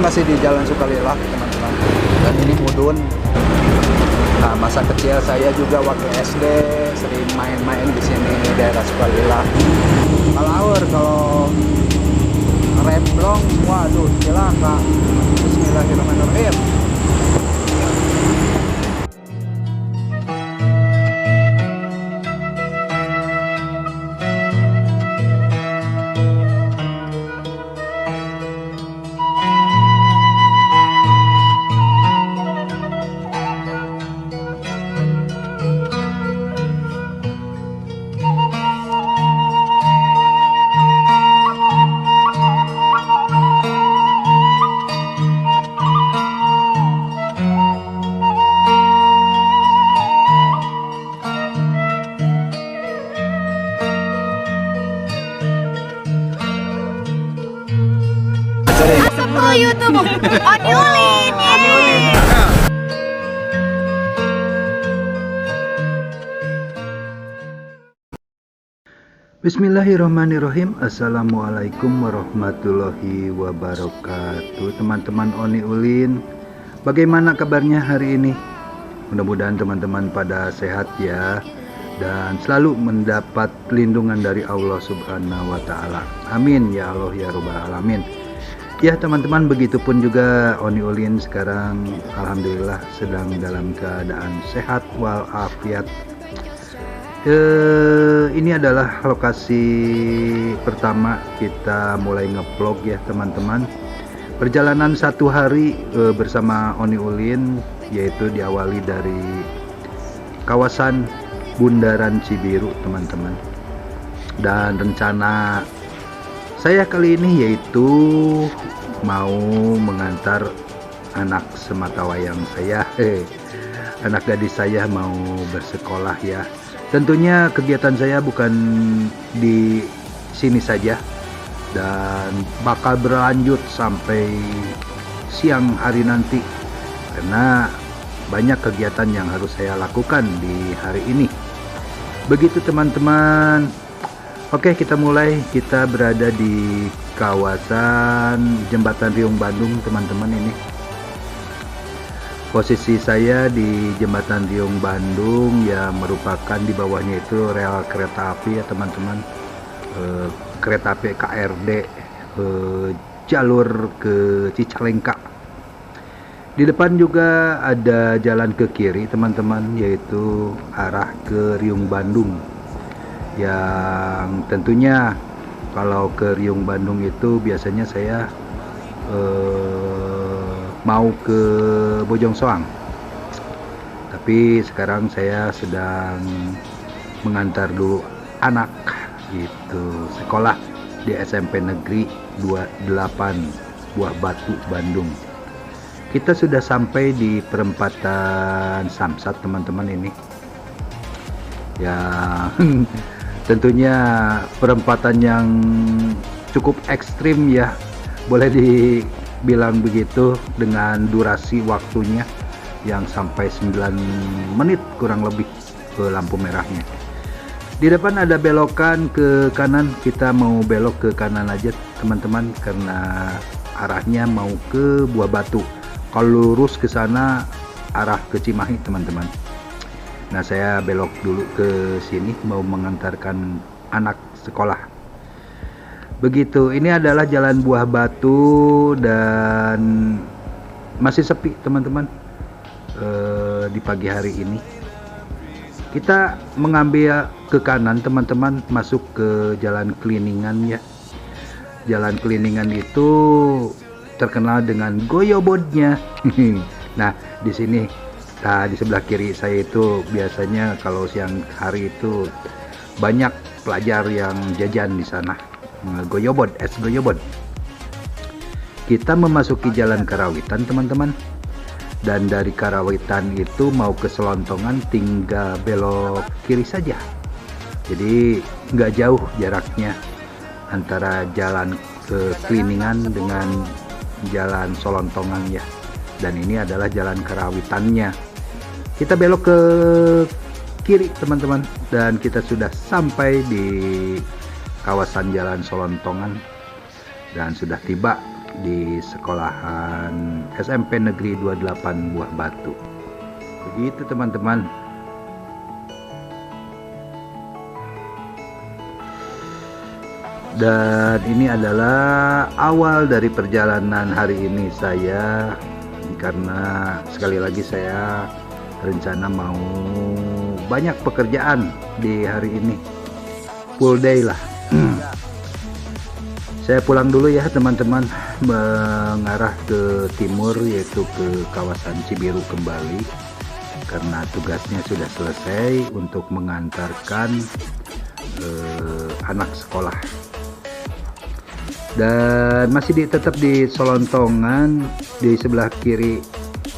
masih di Jalan Sukalila, teman-teman. Dan ini Mudun. Nah, masa kecil saya juga waktu SD sering main-main di sini di daerah Sukalila. Kalau remblong, waduh, celaka. Bismillahirrahmanirrahim. Masuk ke YouTube Oni Ulin. Bismillahirrahmanirrahim. Assalamualaikum warahmatullahi wabarakatuh. Teman-teman Oni Ulin, bagaimana kabarnya hari ini? Mudah-mudahan teman-teman pada sehat ya, dan selalu mendapat perlindungan dari Allah Subhanahu wa Ta'ala. Amin ya Allah ya Rabbal Alamin. Ya teman-teman, begitupun juga Oni Ulin sekarang alhamdulillah sedang dalam keadaan sehat walafiat. Ini adalah lokasi pertama kita mulai ngevlog ya teman-teman. Perjalanan satu hari bersama Oni Ulin, yaitu diawali dari kawasan Bundaran Cibiru teman-teman. Dan rencana saya kali ini yaitu mau mengantar anak sematawayang saya, anak gadis saya mau bersekolah ya. Tentunya kegiatan saya bukan di sini saja dan bakal berlanjut sampai siang hari nanti, karena banyak kegiatan yang harus saya lakukan di hari ini. Begitu teman-teman. Oke, kita mulai. Kita berada di kawasan Jembatan Riung Bandung teman-teman. Ini posisi saya di Jembatan Riung Bandung, yang merupakan di bawahnya itu rel kereta api ya teman-teman. Kereta api KRD jalur ke Cicalengka. Di depan juga ada jalan ke kiri teman-teman, yaitu arah ke Riung Bandung. Yang tentunya kalau ke Riung Bandung itu biasanya saya mau ke Bojong Soang, tapi sekarang saya sedang mengantar dulu anak gitu sekolah di SMP Negeri 28 Buah Batu Bandung. Kita sudah sampai di perempatan Samsat teman-teman. Ini ya tentunya perempatan yang cukup ekstrim ya, boleh dibilang begitu, dengan durasi waktunya yang sampai 9 menit kurang lebih ke lampu merahnya. Di depan ada belokan ke kanan, kita mau belok ke kanan aja teman-teman karena arahnya mau ke Buah Batu. Kalau lurus ke sana arah ke Cimahi teman-teman. Nah, saya belok dulu ke sini mau mengantarkan anak sekolah. Begitu. Ini adalah Jalan Buah Batu dan masih sepi teman-teman di pagi hari ini. Kita mengambil ke kanan teman-teman, masuk ke Jalan Kliningan ya. Jalan Kliningan itu terkenal dengan goyobotnya. Nah, di sini, nah di sebelah kiri saya itu biasanya kalau siang hari itu banyak pelajar yang jajan di sana. Goyobot, es goyobot. Kita memasuki Jalan Karawitan teman-teman. Dan dari Karawitan itu mau ke Selontongan tinggal belok kiri saja. Jadi nggak jauh jaraknya antara jalan ke Kliningan dengan jalan Selontongan ya. Dan ini adalah Jalan Karawitannya. Kita belok ke kiri teman-teman, dan kita sudah sampai di kawasan Jalan Selontongan dan sudah tiba di sekolahan SMP Negeri 28 Buah Batu. Begitu teman-teman. Dan ini adalah awal dari perjalanan hari ini saya, karena sekali lagi saya rencana mau banyak pekerjaan di hari ini, full day lah. Saya pulang dulu ya teman-teman, mengarah ke timur yaitu ke kawasan Cibiru kembali, karena tugasnya sudah selesai untuk mengantarkan anak sekolah. Dan masih tetap di Solontongan. Di sebelah kiri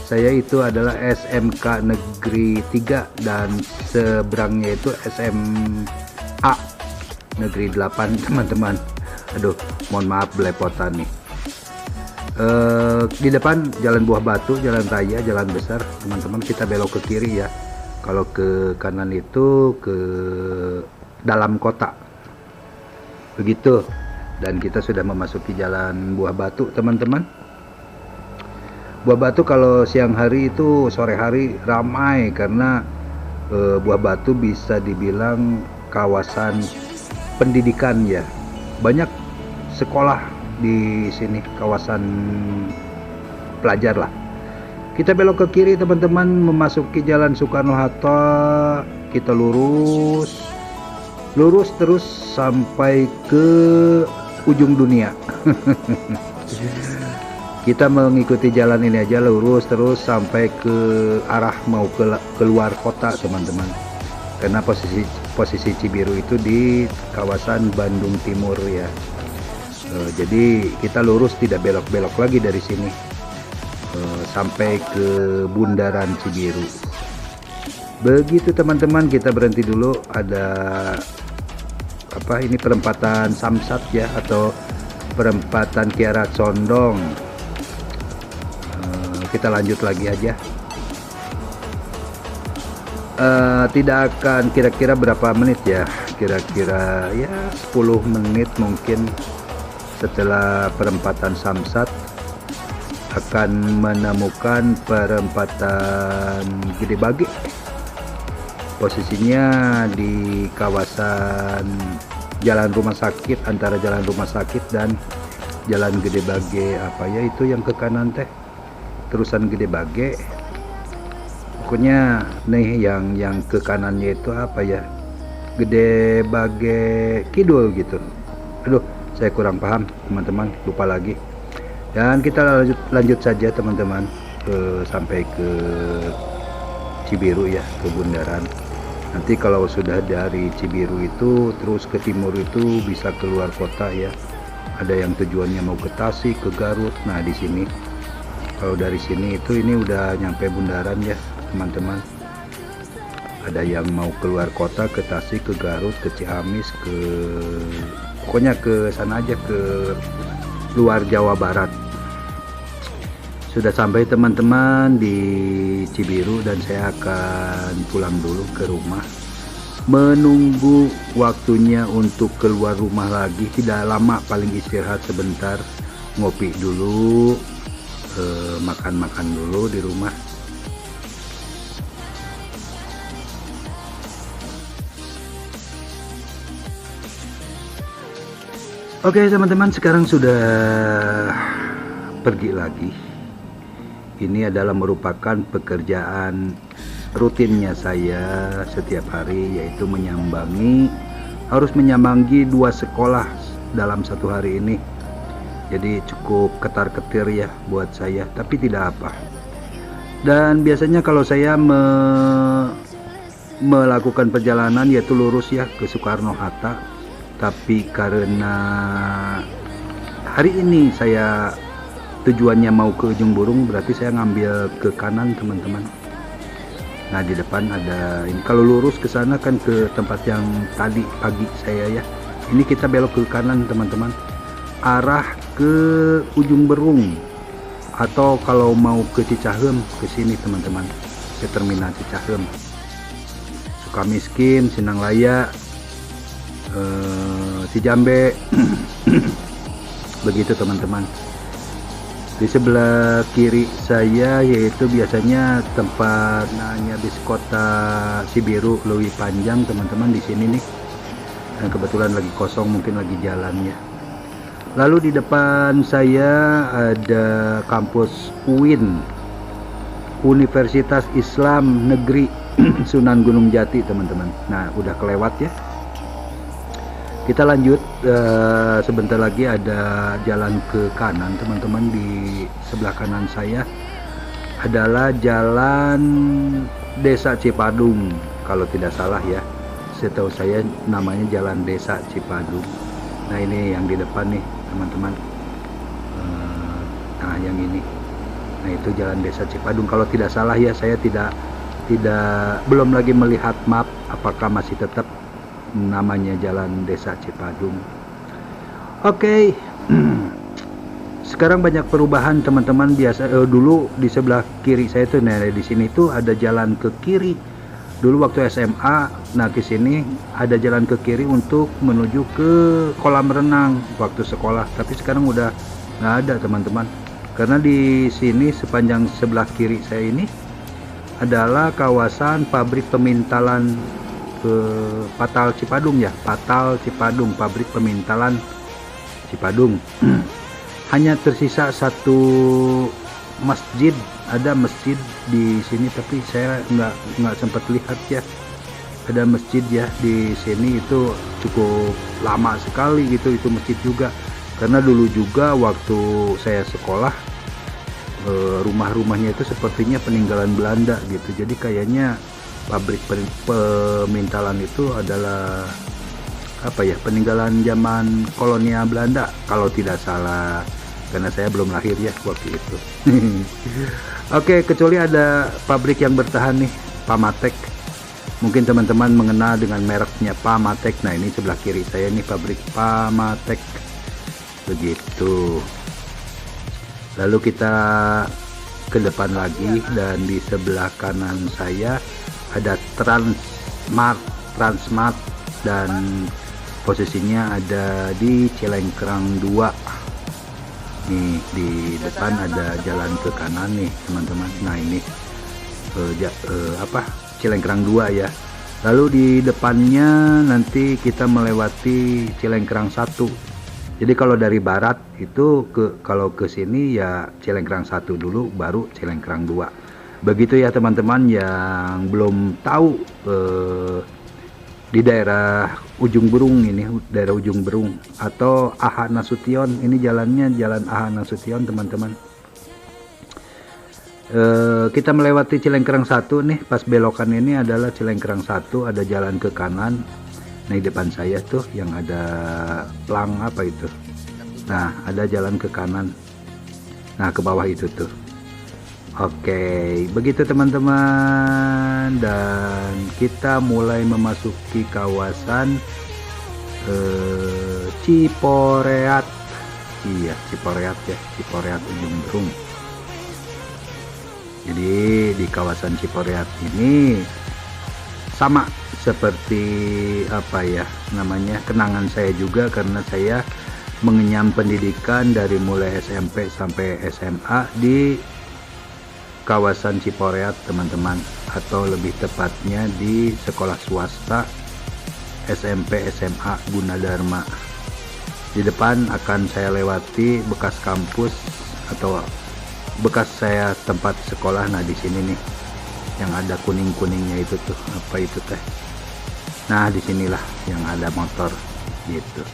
saya itu adalah SMK Negeri 3 dan seberangnya itu SMA Negeri 8 teman-teman. Aduh, mohon maaf belepotan nih. Di depan Jalan Buah Batu, jalan raya, jalan besar teman-teman. Kita belok ke kiri ya. Kalau ke kanan itu ke dalam kota. Begitu. Dan kita sudah memasuki Jalan Buah Batu teman-teman. Buah Batu kalau siang hari itu, sore hari ramai, karena Buah Batu bisa dibilang kawasan pendidikan ya. Banyak sekolah di sini, kawasan pelajar lah. Kita belok ke kiri teman-teman, memasuki Jalan Soekarno-Hatta. Kita lurus terus sampai ke ujung dunia. Kita mengikuti jalan ini aja, lurus terus sampai ke arah mau keluar kota teman-teman, karena posisi Cibiru itu di kawasan Bandung Timur ya. Jadi kita lurus, tidak belok-belok lagi dari sini, sampai ke bundaran Cibiru. Begitu teman-teman. Kita berhenti dulu, ada apa ini, perempatan Samsat ya, atau perempatan Kiara Condong. Kita lanjut lagi aja. Tidak akan kira-kira berapa menit ya, kira-kira ya 10 menit mungkin setelah perempatan Samsat akan menemukan perempatan Gede Bage. Posisinya di kawasan Jalan Rumah Sakit, antara Jalan Rumah Sakit dan Jalan Gede Bage. Apa ya itu yang ke kanan teh, terusan Gede Bage. Pokoknya nih yang ke kanannya itu apa ya, Gede Bage Kidul gitu. Aduh, saya kurang paham teman-teman, lupa lagi. Dan kita lanjut saja teman-teman, sampai ke Cibiru ya, ke bundaran. Nanti kalau sudah dari Cibiru itu terus ke timur itu bisa keluar kota ya. Ada yang tujuannya mau ke Tasik, ke Garut. Nah di sini, kalau dari sini itu ini udah nyampe bundaran ya teman-teman. Ada yang mau keluar kota, ke Tasik, ke Garut, ke Ciamis, pokoknya ke sana aja, ke luar Jawa Barat. Sudah sampai teman-teman di Cibiru dan saya akan pulang dulu ke rumah, menunggu waktunya untuk keluar rumah lagi. Tidak lama, paling istirahat sebentar, ngopi dulu, makan-makan dulu di rumah. Oke teman-teman, sekarang sudah pergi lagi. Ini adalah merupakan pekerjaan rutinnya saya setiap hari, yaitu harus menyambangi 2 sekolah dalam satu hari ini. Jadi cukup ketar-ketir ya buat saya, tapi tidak apa. Dan biasanya kalau saya melakukan perjalanan yaitu lurus ya ke Soekarno-Hatta, tapi karena hari ini saya tujuannya mau ke Ujung Burung, berarti saya ngambil ke kanan teman-teman. Nah di depan ada ini, kalau lurus ke sana kan ke tempat yang tadi pagi saya ya. Ini kita belok ke kanan teman-teman, arah ke Ujung Berung, atau kalau mau ke Cicahem ke sini teman-teman, ke terminal Cicahem, Sukamiskin, Sinanglaya, Cijambe. Begitu teman-teman. Di sebelah kiri saya yaitu biasanya tempat nanya bis kota Sibiru Lewi Panjang teman-teman di sini nih. Dan kebetulan lagi kosong, mungkin lagi jalannya. Lalu di depan saya ada kampus UIN, Universitas Islam Negeri Sunan Gunung Jati teman-teman. Nah udah kelewat ya. Kita lanjut, sebentar lagi ada jalan ke kanan teman-teman. Di sebelah kanan saya adalah jalan Desa Cipadung kalau tidak salah ya, setahu saya namanya jalan Desa Cipadung. Nah ini yang di depan nih teman-teman, nah yang ini, nah itu jalan Desa Cipadung kalau tidak salah ya. Saya belum lagi melihat map apakah masih tetap namanya jalan Desa Cipadung. Oke. Sekarang banyak perubahan teman-teman. Dulu di sebelah kiri saya tuh, nah di sini tuh ada jalan ke kiri. Dulu waktu SMA, nah ke sini ada jalan ke kiri untuk menuju ke kolam renang waktu sekolah. Tapi sekarang udah nggak ada teman-teman. Karena di sini sepanjang sebelah kiri saya ini adalah kawasan pabrik pemintalan Patal Cipadung ya, Patal Cipadung, pabrik pemintalan Cipadung. Hanya tersisa satu masjid, ada masjid di sini tapi saya nggak sempat lihat ya. Ada masjid ya di sini, itu cukup lama sekali gitu itu masjid juga. Karena dulu juga waktu saya sekolah, rumah-rumahnya itu sepertinya peninggalan Belanda gitu. Jadi kayaknya pabrik pemintalan itu adalah apa ya, peninggalan zaman kolonial Belanda kalau tidak salah, karena saya belum lahir ya waktu itu. Oke, kecuali ada pabrik yang bertahan nih, Pamatek. Mungkin teman-teman mengenal dengan mereknya Pamatek. Nah ini sebelah kiri saya nih pabrik Pamatek begitu. Lalu kita ke depan lagi, dan di sebelah kanan saya ada Transmart, dan posisinya ada di Cilengkrang 2 nih. Di depan ada jalan ke kanan nih teman-teman. Nah ini Cilengkrang 2 ya. Lalu di depannya nanti kita melewati Cilengkrang 1. Jadi kalau dari barat itu kalau ke sini ya Cilengkrang 1 dulu, baru Cilengkrang 2. Begitu ya teman-teman yang belum tahu, di daerah Ujung Berung ini, daerah Ujung Berung atau AH Nasution, ini jalannya jalan AH Nasution teman-teman. Kita melewati Cilengkrang 1 nih, pas belokan ini adalah Cilengkrang 1, ada jalan ke kanan. Nah di depan saya tuh yang ada plang apa itu, nah ada jalan ke kanan, nah ke bawah itu tuh. Oke, begitu teman-teman, dan kita mulai memasuki kawasan Ciporeat. Iya, Ciporeat ya, Ciporeat Ujung Berung. Jadi di kawasan Ciporeat ini sama seperti apa ya namanya, kenangan saya juga, karena saya mengenyam pendidikan dari mulai SMP sampai SMA di kawasan Ciporeat teman-teman, atau lebih tepatnya di sekolah swasta SMP SMA Gunadarma. Di depan akan saya lewati bekas kampus atau bekas saya tempat sekolah. Nah di sini nih yang ada kuning-kuningnya itu tuh, apa itu teh, nah disinilah yang ada motor gitu.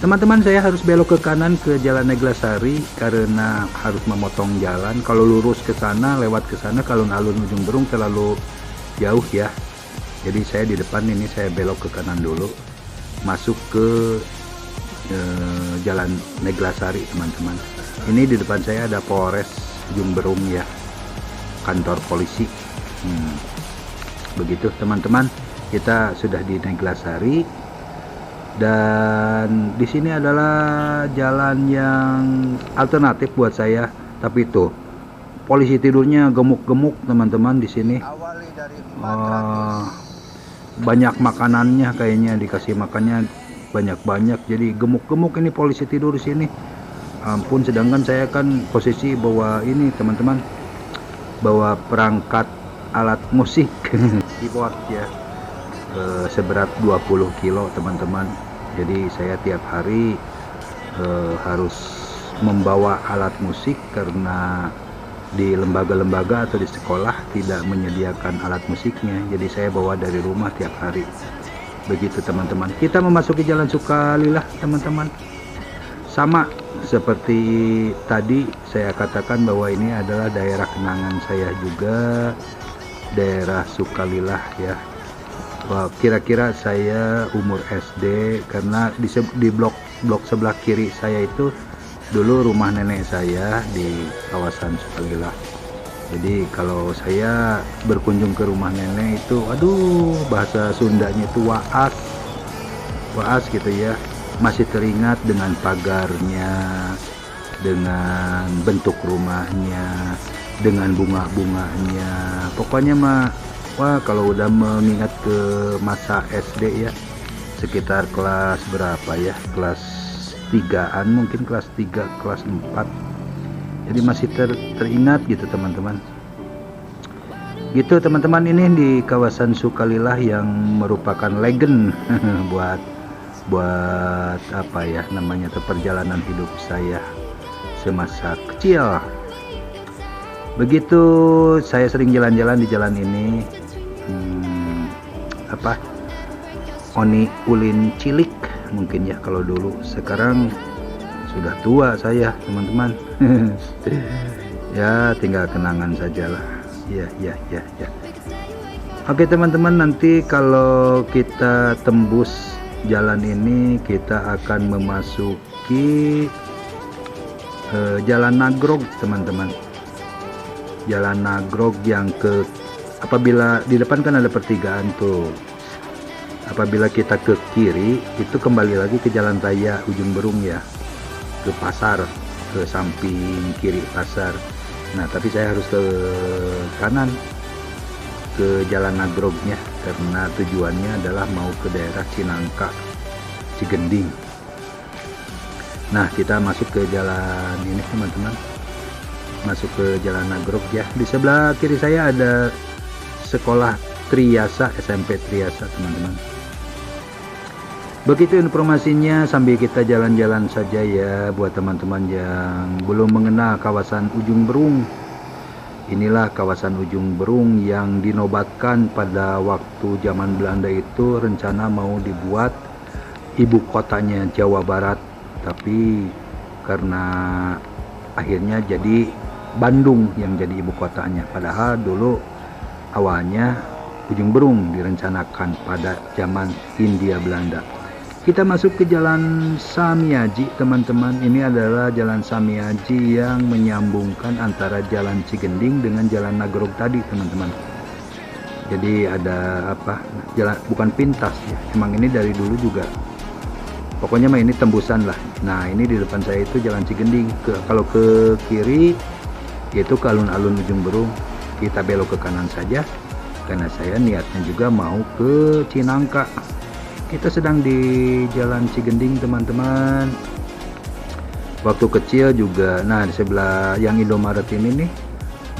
Teman-teman, saya harus belok ke kanan ke Jalan Neglasari karena harus memotong jalan. Kalau lurus ke sana, lewat ke sana, kalau alun Ujung Berung terlalu jauh ya. Jadi saya di depan ini saya belok ke kanan dulu, masuk ke Jalan Neglasari teman-teman. Ini di depan saya ada Polres Ujung Berung ya, kantor polisi. Begitu teman-teman, kita sudah di Neglasari. Dan di sini adalah jalan yang alternatif buat saya, tapi tuh polisi tidurnya gemuk-gemuk teman-teman di sini. Banyak makanannya, kayaknya dikasih makannya banyak-banyak, jadi gemuk-gemuk ini polisi tidur di sini. ampun, sedangkan saya kan posisi bawa ini teman-teman, bawa perangkat alat musik keyboard ya, seberat 20 kilo teman-teman. Jadi saya tiap hari harus membawa alat musik karena di lembaga-lembaga atau di sekolah tidak menyediakan alat musiknya, jadi saya bawa dari rumah tiap hari. Begitu teman-teman, kita memasuki Jalan Sukalillah teman-teman. Sama seperti tadi saya katakan bahwa ini adalah daerah kenangan saya juga, daerah Sukalillah ya. Kira-kira saya umur SD, karena di blok sebelah kiri saya itu dulu rumah nenek saya di kawasan Sukalillah. Jadi kalau saya berkunjung ke rumah nenek itu, aduh, bahasa Sundanya itu waas gitu ya. Masih teringat dengan pagarnya, dengan bentuk rumahnya, dengan bunga-bunganya. Pokoknya mah, wah, kalau udah mengingat ke masa SD ya, sekitar kelas berapa ya, kelas 3-an mungkin, kelas 3, kelas 4. Jadi masih teringat gitu teman-teman. Gitu teman-teman, ini di kawasan Sukalillah yang merupakan legend buat apa ya namanya tuh, perjalanan hidup saya semasa kecil. Begitu saya sering jalan-jalan di jalan ini, Oni Ulin Cilik mungkin ya kalau dulu. Sekarang sudah tua saya teman-teman. Ya tinggal kenangan sajalah. Ya. Oke teman-teman, nanti kalau kita tembus jalan ini kita akan memasuki Jalan Nagrog teman-teman. Jalan Nagrog yang apabila di depan kan ada pertigaan tuh. Apabila kita ke kiri itu kembali lagi ke Jalan Raya Ujung Berung ya, ke pasar, ke samping kiri pasar. Nah tapi saya harus ke kanan, ke Jalan Nagrognya, karena tujuannya adalah mau ke daerah Cinangka, Cigending. Nah kita masuk ke jalan ini teman-teman, masuk ke Jalan Nagrog ya. Di sebelah kiri saya ada sekolah Triasa, SMP Triasa teman-teman. Begitu informasinya, sambil kita jalan-jalan saja ya buat teman-teman yang belum mengenal kawasan Ujung Berung. Inilah kawasan Ujung Berung yang dinobatkan pada waktu zaman Belanda itu rencana mau dibuat ibu kotanya Jawa Barat, tapi karena akhirnya jadi Bandung yang jadi ibu kotanya. Padahal dulu awalnya Ujung Berung direncanakan pada zaman Hindia Belanda. Kita masuk ke Jalan Samiaji teman-teman. Ini adalah Jalan Samiaji yang menyambungkan antara Jalan Cigending dengan Jalan Nagrog tadi teman-teman. Jadi ada jalan, bukan pintas ya, emang ini dari dulu juga. Pokoknya mah ini tembusan lah. Nah ini di depan saya itu Jalan Cigending. Kalau ke kiri yaitu ke alun-alun Ujung Berung. Kita belok ke kanan saja, karena saya niatnya juga mau ke Cinangka. Kita sedang di Jalan Cigending teman-teman. Waktu kecil juga, nah di sebelah yang Indomaret ini nih,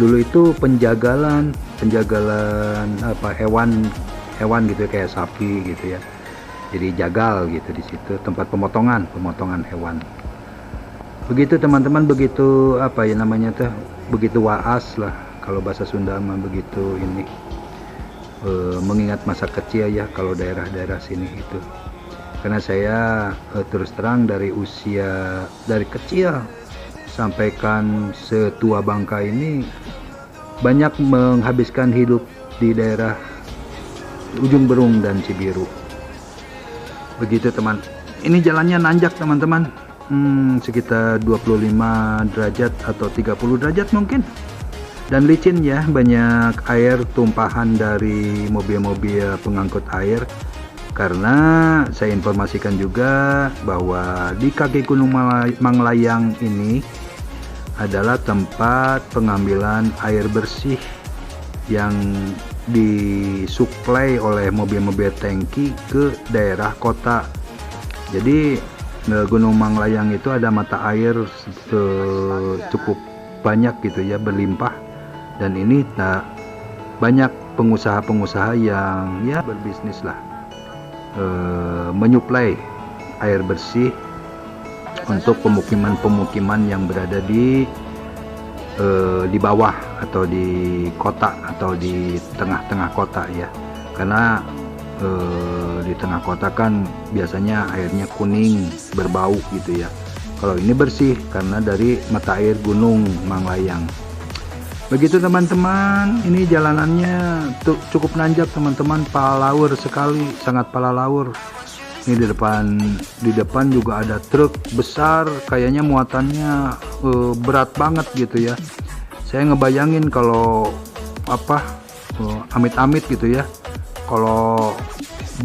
dulu itu penjagalan hewan gitu kayak sapi gitu ya. Jadi jagal gitu di situ, tempat pemotongan hewan. Begitu teman-teman, begitu begitu waas lah kalau bahasa Sunda mah, begitu ini. Mengingat masa kecil ya kalau daerah-daerah sini itu, karena saya terus terang dari kecil sampaikan setua bangka ini banyak menghabiskan hidup di daerah Ujung Berung dan Cibiru. Begitu teman, ini jalannya nanjak teman-teman, sekitar 25 derajat atau 30 derajat mungkin. Dan licin ya, banyak air tumpahan dari mobil-mobil pengangkut air. Karena saya informasikan juga bahwa di kaki Gunung Manglayang ini adalah tempat pengambilan air bersih yang disuplai oleh mobil-mobil tangki ke daerah kota. Jadi Gunung Manglayang itu ada mata air cukup banyak gitu ya, berlimpah. Dan ini banyak pengusaha-pengusaha yang ya berbisnis lah, menyuplai air bersih untuk pemukiman-pemukiman yang berada di bawah atau di kota atau di tengah-tengah kota ya. Karena di tengah kota kan biasanya airnya kuning berbau gitu ya. Kalau ini bersih karena dari mata air Gunung Manglayang. Begitu teman-teman, ini jalanannya cukup nanjak teman-teman, palalaur sekali, sangat palalaur. Ini di depan juga ada truk besar, kayaknya muatannya berat banget gitu ya. Saya ngebayangin kalau amit-amit gitu ya, kalau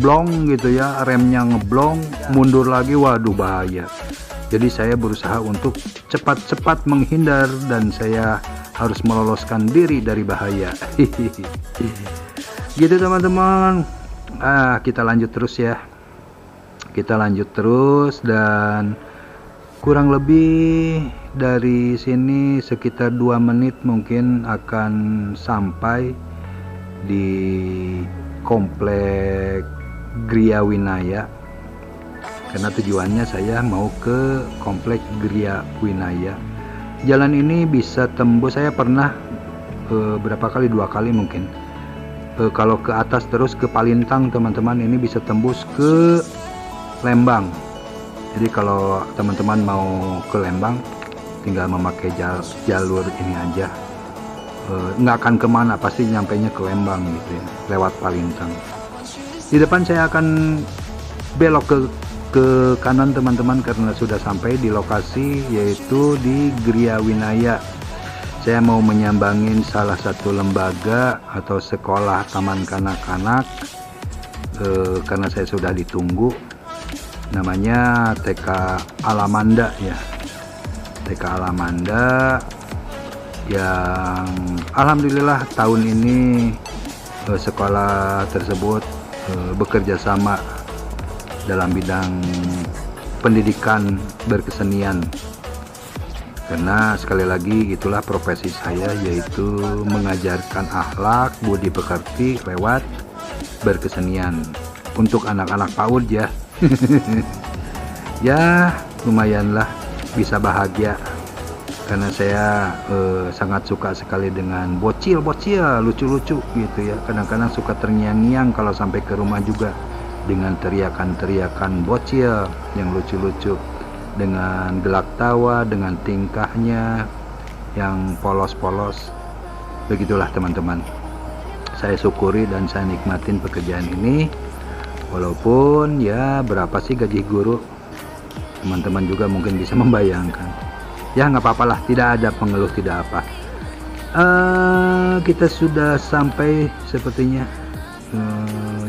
blong gitu ya, remnya ngeblong, mundur lagi, waduh bahaya. Jadi saya berusaha untuk cepat-cepat menghindar dan saya harus meloloskan diri dari bahaya. Gitu teman-teman. Kita lanjut terus ya. Kita lanjut terus dan kurang lebih dari sini sekitar 2 menit mungkin akan sampai di komplek Gria Winaya. Karena tujuannya saya mau ke komplek Gria Winaya. Jalan ini bisa tembus, saya pernah berapa kali, 2 kali mungkin. Kalau ke atas terus ke Palintang teman-teman, ini bisa tembus ke Lembang. Jadi kalau teman-teman mau ke Lembang tinggal memakai jalur ini aja, nggak akan kemana, pasti nyampainya ke Lembang gitu ya, lewat Palintang. Di depan saya akan belok ke kanan teman-teman karena sudah sampai di lokasi, yaitu di Gria Winaya. Saya mau menyambangin salah satu lembaga atau sekolah taman kanak-kanak, karena saya sudah ditunggu. Namanya TK Alamanda ya, TK Alamanda yang alhamdulillah tahun ini sekolah tersebut bekerja sama dalam bidang pendidikan berkesenian. Karena sekali lagi itulah profesi saya, yaitu mengajarkan akhlak budi pekerti lewat berkesenian untuk anak-anak PAUD ya. Ya lumayanlah bisa bahagia karena saya sangat suka sekali dengan bocil-bocil lucu-lucu gitu ya. Kadang-kadang suka terngiang-ngiang kalau sampai ke rumah juga dengan teriakan-teriakan bocil yang lucu-lucu, dengan gelak tawa, dengan tingkahnya yang polos-polos. Begitulah teman-teman, saya syukuri dan saya nikmatin pekerjaan ini. Walaupun ya berapa sih gaji guru, teman-teman juga mungkin bisa membayangkan. Ya nggak apa-apa lah, tidak ada pengeluh, tidak apa. Kita sudah sampai sepertinya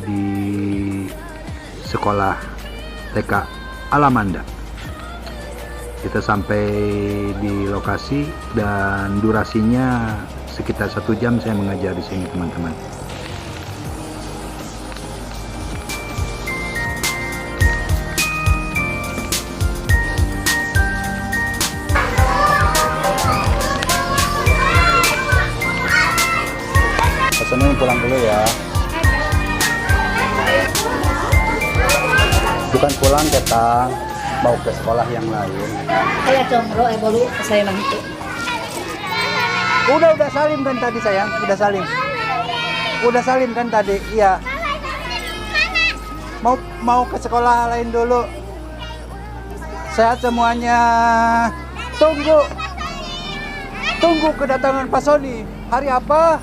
di sekolah TK Alamanda. Kita sampai di lokasi dan durasinya sekitar 1 jam saya mengajar di sini teman-teman. Pesannya pulang dulu ya. Bukan pulang ketang, mau ke sekolah yang lain. Saya combro bolu saya nanti. Udah salim kan tadi sayang, udah salim kan tadi, iya. Mau ke sekolah lain dulu. Sehat semuanya. Tunggu kedatangan Pak Sony. Hari apa?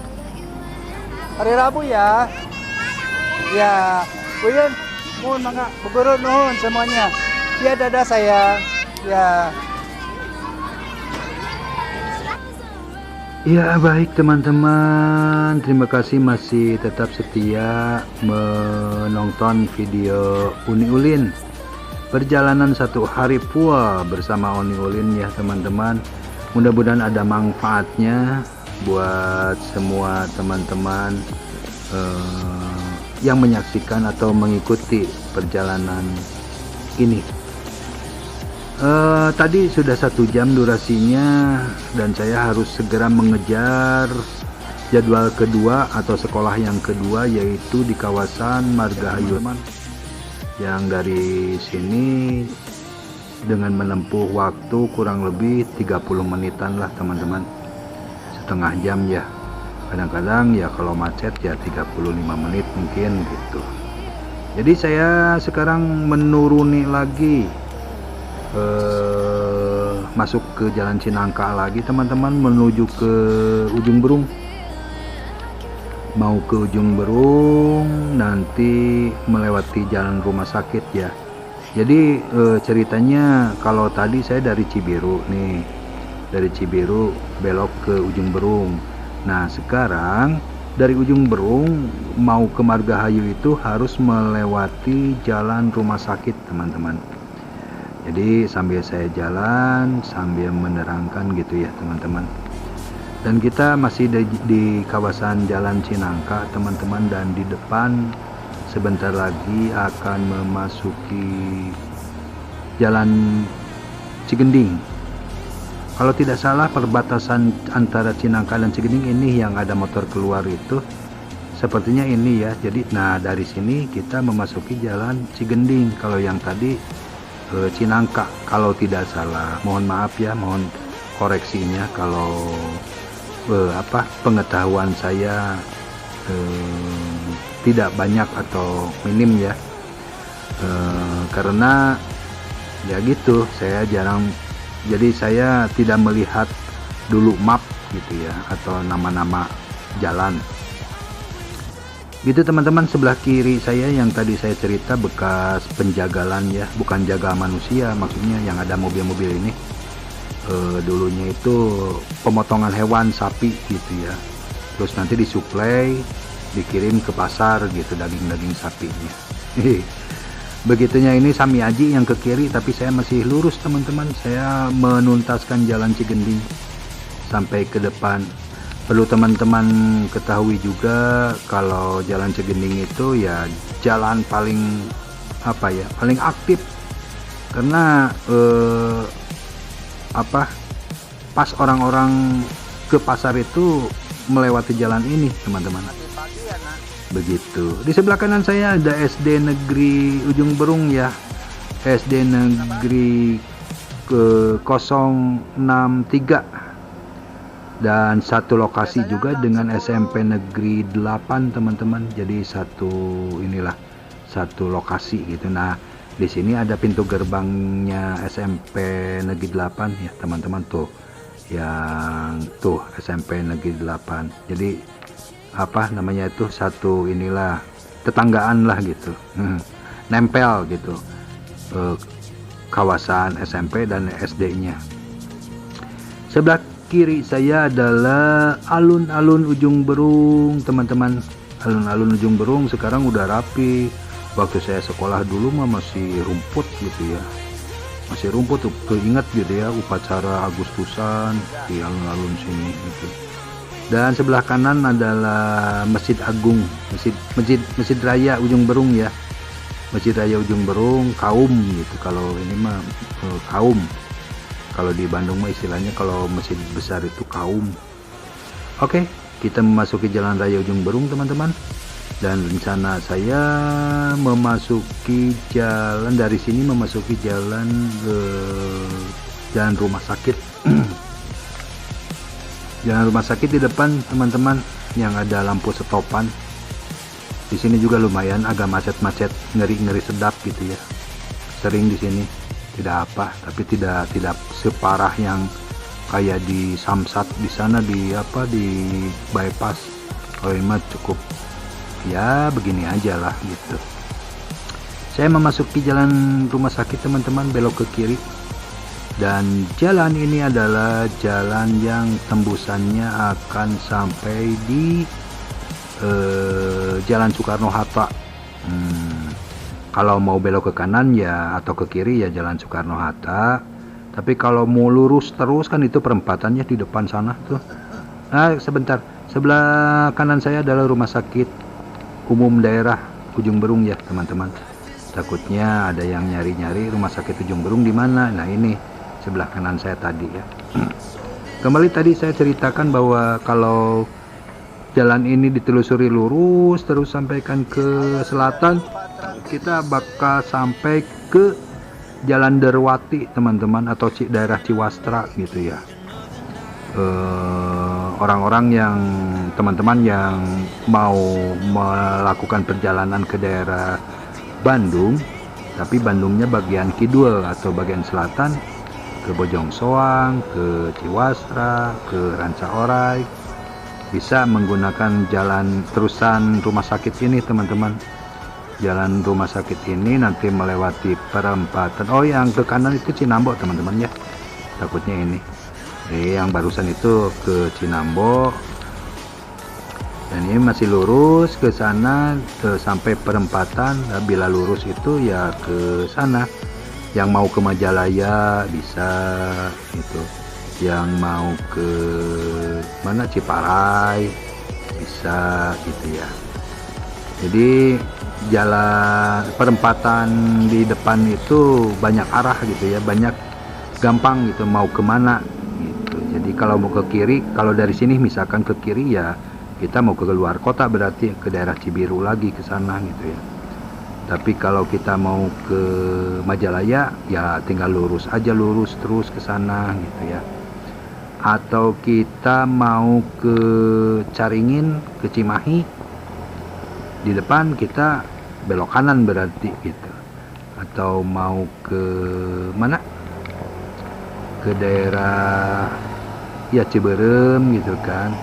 Hari Rabu ya. Ya, Buyun, mohon mangga, guru nuhun semuanya. Ya dadah sayang. Ya. Ya baik teman-teman, terima kasih masih tetap setia menonton video Uni Ulin perjalanan 1 hari pua bersama Uni Ulin ya teman-teman. Mudah-mudahan ada manfaatnya buat semua teman-teman yang menyaksikan atau mengikuti perjalanan ini. Tadi sudah 1 jam durasinya dan saya harus segera mengejar jadwal kedua atau sekolah yang kedua, yaitu di kawasan Margahayu, yang dari sini dengan menempuh waktu kurang lebih 30 menitan lah teman-teman, setengah jam ya. Kadang-kadang ya kalau macet ya 35 menit mungkin gitu. Jadi saya sekarang menuruni lagi, masuk ke Jalan Cinangka lagi teman-teman, menuju ke Ujung Berung. Mau ke Ujung Berung, nanti melewati jalan rumah sakit ya. Jadi ceritanya kalau tadi saya dari Cibiru nih, dari Cibiru belok ke Ujung Berung. Nah sekarang dari Ujung Berung mau ke Margahayu itu harus melewati jalan rumah sakit teman-teman. Jadi sambil saya jalan sambil menerangkan gitu ya teman-teman. Dan kita masih di kawasan Jalan Cinangka teman-teman, dan di depan sebentar lagi akan memasuki Jalan Cigending. Kalau tidak salah perbatasan antara Cinangka dan Cigending ini yang ada motor keluar itu sepertinya ini ya. Jadi nah dari sini kita memasuki Jalan Cigending. Kalau yang tadi Cinangka kalau tidak salah. Mohon maaf ya, mohon koreksinya kalau pengetahuan saya tidak banyak atau minim ya, karena ya gitu, saya jarang, jadi saya tidak melihat dulu map gitu ya, atau nama-nama jalan gitu teman-teman. Sebelah kiri saya yang tadi saya cerita bekas penjagalan ya, bukan jaga manusia maksudnya, yang ada mobil-mobil ini dulunya itu pemotongan hewan sapi gitu ya, terus nanti disuplai dikirim ke pasar gitu daging-daging sapinya. Begitunya ini Samiaji yang ke kiri, tapi saya masih lurus teman-teman, saya menuntaskan Jalan Cigending sampai ke depan. Perlu teman-teman ketahui juga kalau Jalan Cigending itu ya jalan paling paling aktif, karena pas orang-orang ke pasar itu melewati jalan ini teman-teman. Begitu. Di sebelah kanan saya ada SD Negeri Ujung Berung ya, SD Negeri ke 063, dan satu lokasi juga dengan SMP Negeri 8 teman-teman. Jadi satu lokasi gitu. Nah di sini ada pintu gerbangnya SMP Negeri 8 ya teman-teman, tuh yang tuh SMP Negeri 8. Jadi itu satu tetanggaan lah gitu, nempel gitu, kawasan SMP dan SD-nya. Sebelah kiri saya adalah alun-alun Ujung Berung teman-teman. Alun-alun Ujung Berung sekarang udah rapi. Waktu saya sekolah dulu mah masih rumput gitu ya, masih rumput tuh, keinget gitu ya upacara Agustusan di alun-alun sini gitu. Dan sebelah kanan adalah Masjid Agung, Masjid Raya Ujung Berung ya, Masjid Raya Ujung Berung kaum gitu. Kalau ini mah kaum, kalau di Bandung mah istilahnya kalau masjid besar itu kaum. Oke, kita memasuki Jalan Raya Ujung Berung teman-teman. Dan rencana saya memasuki jalan dari sini, memasuki jalan rumah sakit. Jalan rumah sakit di depan teman-teman, yang ada lampu stopan. Di sini juga lumayan agak macet-macet, ngeri-ngeri sedap gitu ya. Sering di sini, tidak apa, tapi tidak separah yang kayak di Samsat di sana di bypass. Kalau ini mah cukup ya begini aja lah gitu. Saya memasuki jalan rumah sakit teman-teman, belok ke kiri, dan jalan ini adalah jalan yang tembusannya akan sampai di Jalan Soekarno-Hatta. Kalau mau belok ke kanan ya atau ke kiri ya Jalan Soekarno-Hatta, tapi kalau mau lurus terus kan itu perempatannya di depan sana tuh. Nah sebentar, sebelah kanan saya adalah rumah sakit umum daerah Ujung Berung ya teman-teman. Takutnya ada yang nyari-nyari rumah sakit Ujung Berung di mana. Nah ini sebelah kanan saya tadi ya. Kembali tadi saya ceritakan bahwa kalau jalan ini ditelusuri lurus terus sampaikan ke selatan, kita bakal sampai ke Jalan Derwati teman-teman, atau daerah Ciwastra gitu ya. Orang-orang yang teman-teman yang mau melakukan perjalanan ke daerah Bandung, tapi Bandungnya bagian kidul atau bagian selatan, ke Bojong Soang, ke Ciwastra, ke Ranca Orai, bisa menggunakan jalan terusan rumah sakit ini teman-teman. Jalan rumah sakit ini nanti melewati perempatan. Oh, yang ke kanan itu Cinambo teman-teman ya. Takutnya ini. Yang barusan itu ke Cinambo. Dan ini masih lurus ke sana sampai perempatan. Nah, bila lurus itu ya ke sana. Yang mau ke Majalaya bisa gitu. Yang mau ke mana, Ciparai bisa gitu ya. Jadi jalan perempatan di depan itu banyak arah gitu ya, banyak gampang gitu mau kemana gitu. Jadi kalau mau ke kiri, kalau dari sini misalkan ke kiri ya kita mau ke luar kota, berarti ke daerah Cibiru lagi ke sana gitu ya. Tapi kalau kita mau ke Majalaya ya tinggal lurus aja, lurus terus ke sana gitu ya. Atau kita mau ke Caringin, ke Cimahi, di depan kita belok kanan berarti gitu. Atau mau ke mana, ke daerah ya Ciberem gitu kan,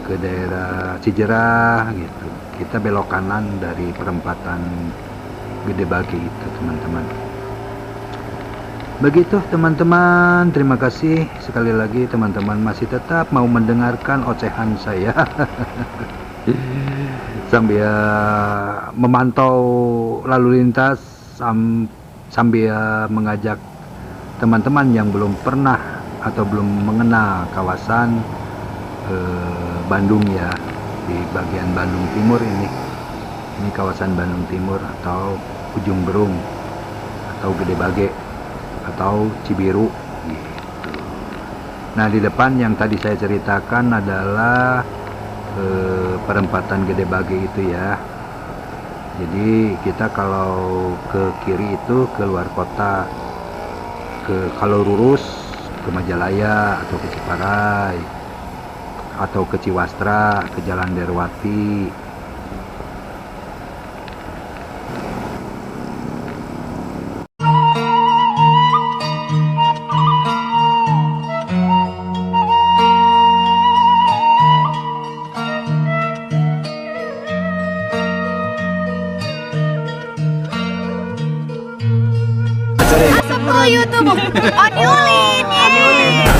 ke daerah Cijerah gitu, kita belok kanan dari perempatan Gede Bage itu teman-teman. Begitu teman-teman, terima kasih sekali lagi teman-teman masih tetap mau mendengarkan ocehan saya sambil memantau lalu lintas, sambil mengajak teman-teman yang belum pernah atau belum mengenal kawasan Bandung ya, di bagian Bandung Timur ini kawasan Bandung Timur atau Ujung Berung atau Gede Bage atau Cibiru gitu. Nah, di depan yang tadi saya ceritakan adalah perempatan Gede Bage itu ya. Jadi kita kalau ke kiri itu ke luar kota, kalau lurus ke Majalaya atau ke Ciparai atau ke Ciwastra, ke Jalan Derwati. YouTube on Yulin, yeay.